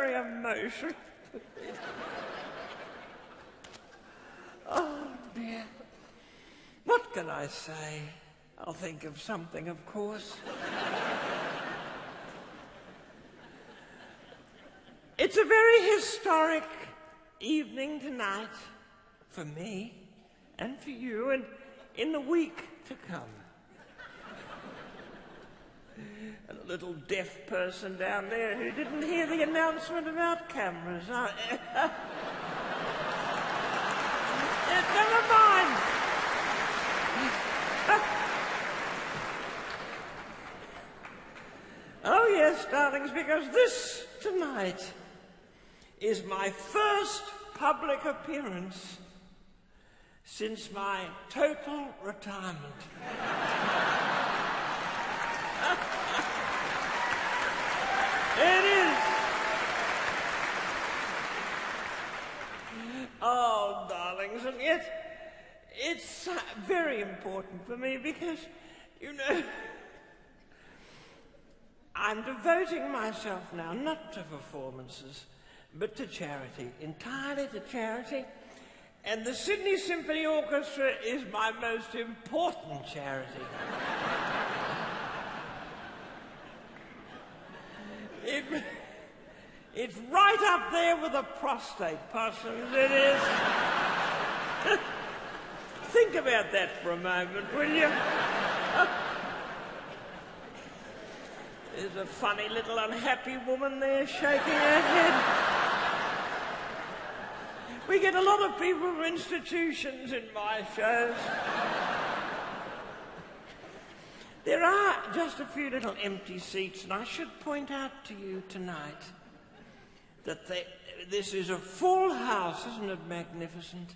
very emotional. Oh, dear. What can I say? I'll think of something, of course. It's a very historic evening tonight for me and for you and in the week to come. And a little deaf person down there who didn't hear the announcement about cameras. Never mind. Oh, yes, darlings, because this tonight is my first public appearance since my total retirement. It is. Oh, darlings, and yet it's very important for me because, you know, I'm devoting myself now not to performances, but to charity, entirely to charity. And the Sydney Symphony Orchestra is my most important charity. It's right up there with the prostate possums, it is. Think about that for a moment, will you? There's a funny little unhappy woman there shaking her head. We get a lot of people from institutions in my shows. There are just a few little empty seats, and I should point out to you tonight that this is a full house, isn't it magnificent?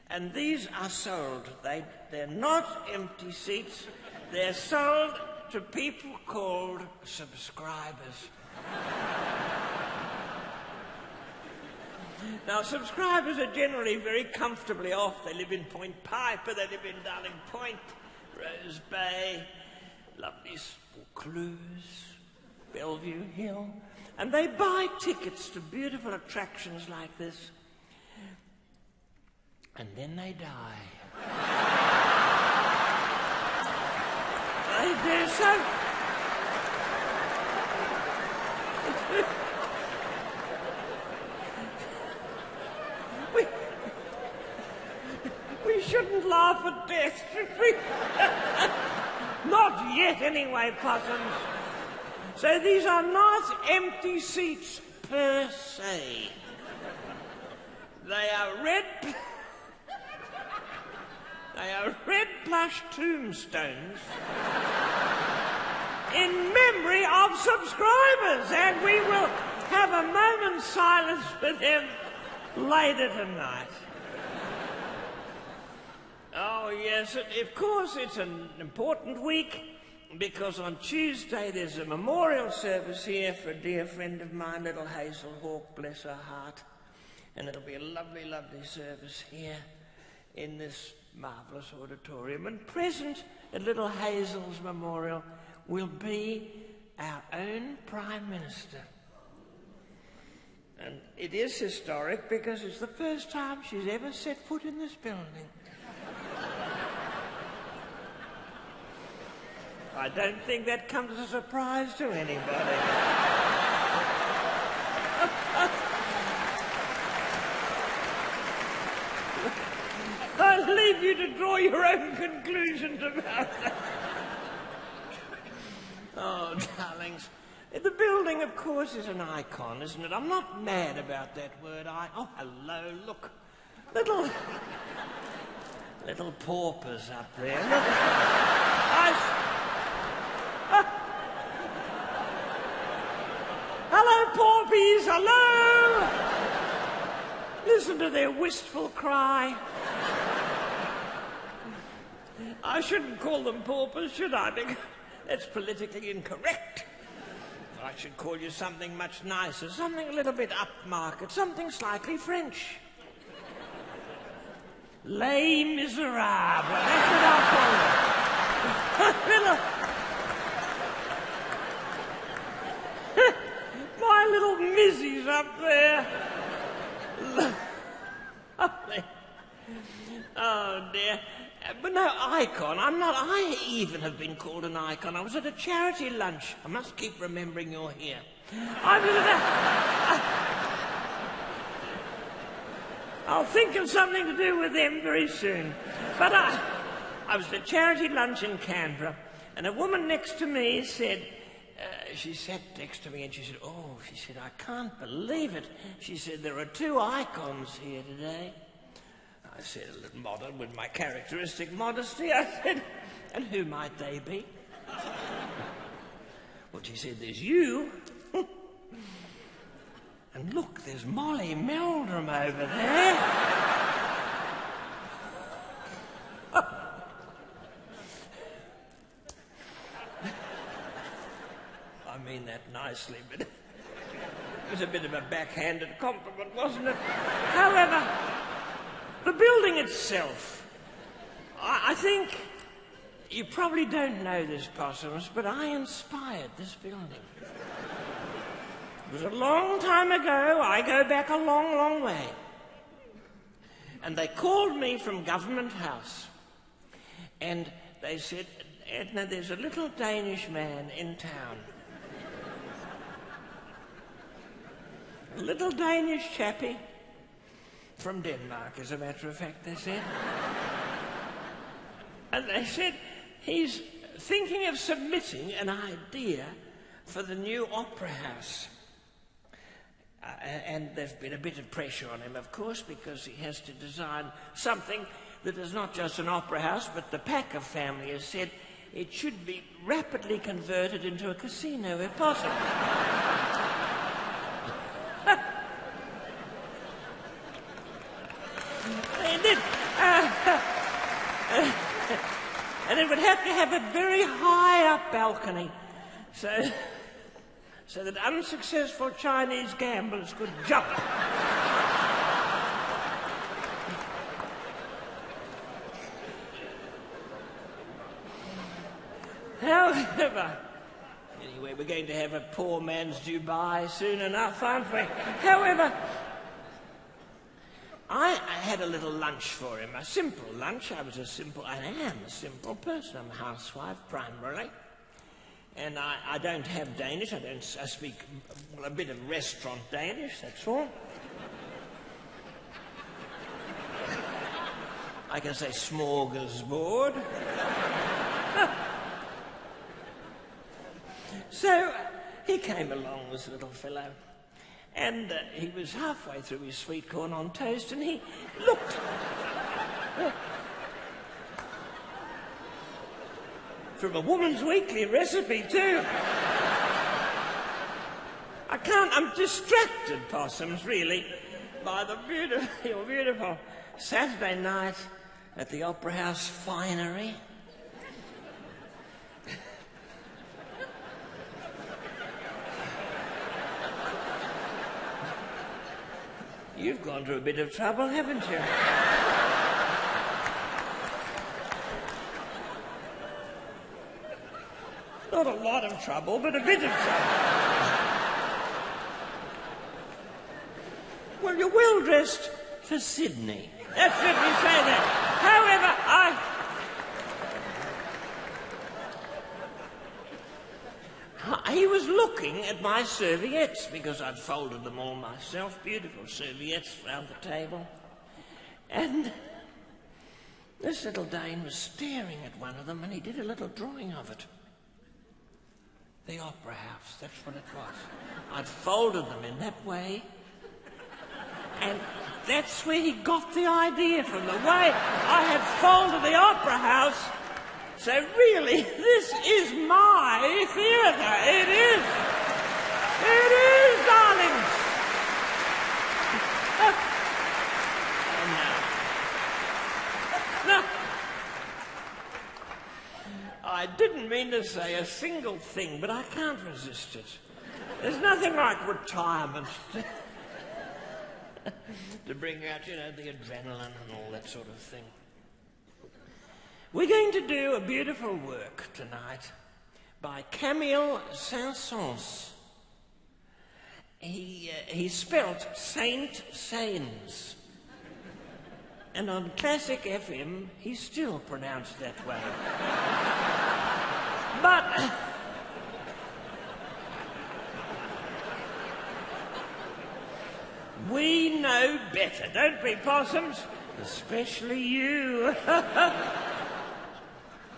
And these are sold. They're not empty seats. They're sold to people called subscribers. Now, subscribers are generally very comfortably off. They live in Point Piper, they live in Darling Point, Rose Bay, lovely Vaucluse, Bellevue Hill, and they buy tickets to beautiful attractions like this, and then they die. They do so. We shouldn't laugh at death, should we? Not yet, anyway, possums. So these are not empty seats per se. They are red plush tombstones in memory of subscribers, and we will have a moment's silence for them later tonight. Oh, yes, of course, it's an important week because on Tuesday there's a memorial service here for a dear friend of mine, little Hazel Hawke, bless her heart. And it'll be a lovely, lovely service here in this marvellous auditorium. And present at little Hazel's memorial will be our own Prime Minister. And it is historic because it's the first time she's ever set foot in this building. I don't think that comes as a surprise to anybody. I'll leave you to draw your own conclusions about that. Oh, darlings. The building, of course, is an icon, isn't it? I'm not mad about that word. Oh, hello, look. Little paupers up there. Hello, paupies, hello! Listen to their wistful cry. I shouldn't call them paupers, should I? Because that's politically incorrect. I should call you something much nicer, something a little bit upmarket, something slightly French. Les Miserables, that's what I'll call it. My little Missy's up there. Lovely. Oh, dear. But no, icon. I'm not. I even have been called an icon. I was at a charity lunch. I must keep remembering you're here. I was I'll think of something to do with them very soon. But I was at a charity lunch in Canberra, and a woman next to me said, she sat next to me and she said, oh, she said, I can't believe it. She said, there are 2 icons here today. I said, a little modern with my characteristic modesty. I said, and who might they be? Well, she said, there's you. And look, there's Molly Meldrum over there. I mean that nicely, but it was a bit of a backhanded compliment, wasn't it? However, the building itself, I think you probably don't know this, Possums, but I inspired this building. It was a long time ago. I go back a long, long way. And they called me from Government House. And they said, Edna, there's a little Danish man in town. A little Danish chappie. From Denmark, as a matter of fact, they said. And they said, he's thinking of submitting an idea for the new opera house. And there's been a bit of pressure on him, of course, because he has to design something that is not just an opera house, but the Packer family has said it should be rapidly converted into a casino, if possible. They did. And it would have to have a very high-up balcony, so that unsuccessful Chinese gamblers could jump. However, anyway, we're going to have a poor man's Dubai soon enough, aren't we? However, I had a little lunch for him, a simple lunch. I am a simple person. I'm a housewife, primarily. And I don't have Danish. I speak a bit of restaurant Danish, that's all. I can say smorgasbord. So he came along, this little fellow, and he was halfway through his sweet corn on toast, and he looked. From a Woman's Weekly recipe, too. I'm distracted, Possums, really, by the beautiful Saturday night at the Opera House finery. You've gone to a bit of trouble, haven't you? Not a lot of trouble, but a bit of trouble. Well, you're well dressed for Sydney. That's what we say that. However, he was looking at my serviettes, because I'd folded them all myself, beautiful serviettes round the table. And this little Dane was staring at one of them, and he did a little drawing of it. The Opera House, that's what it was. I'd folded them in that way, and that's where he got the idea from, the way I had folded the Opera House. So really, this is my theatre. It is. It is, darling. No. I didn't mean to say a single thing, but I can't resist it. There's nothing like retirement to bring out, the adrenaline and all that sort of thing. We're going to do a beautiful work tonight by Camille Saint-Saëns. He spelt Saint Sains. And on Classic FM, he's still pronounced that way. But we know better, don't we, possums? Especially you.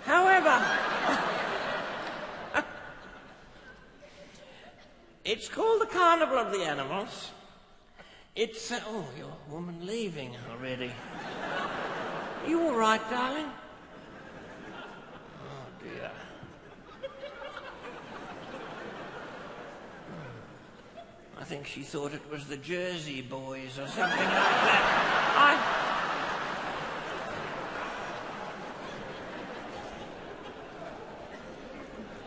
However, it's called the Carnival of the Animals. It's... oh, your woman leaving already. You all right, darling? Oh, dear. I think she thought it was the Jersey Boys or something like that.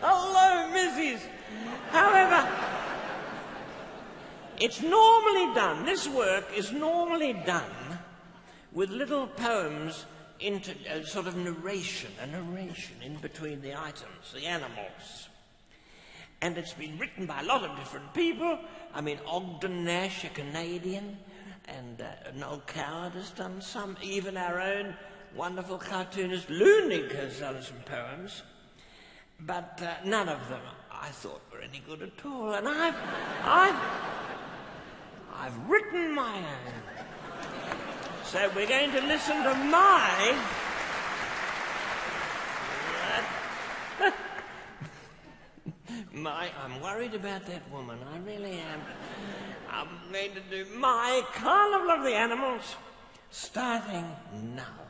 Hello, Mrs. However, it's normally done, this work is normally done with little poems into a sort of narration in between the items, the animals. And it's been written by a lot of different people. I mean, Ogden Nash, a Canadian, and Noel Coward has done some. Even our own wonderful cartoonist Lunig has done some poems. But none of them I thought were any good at all. And I've written my own. So we're going to listen to my... I'm worried about that woman, I really am. I'm going to do my Carnival of the Animals, starting now.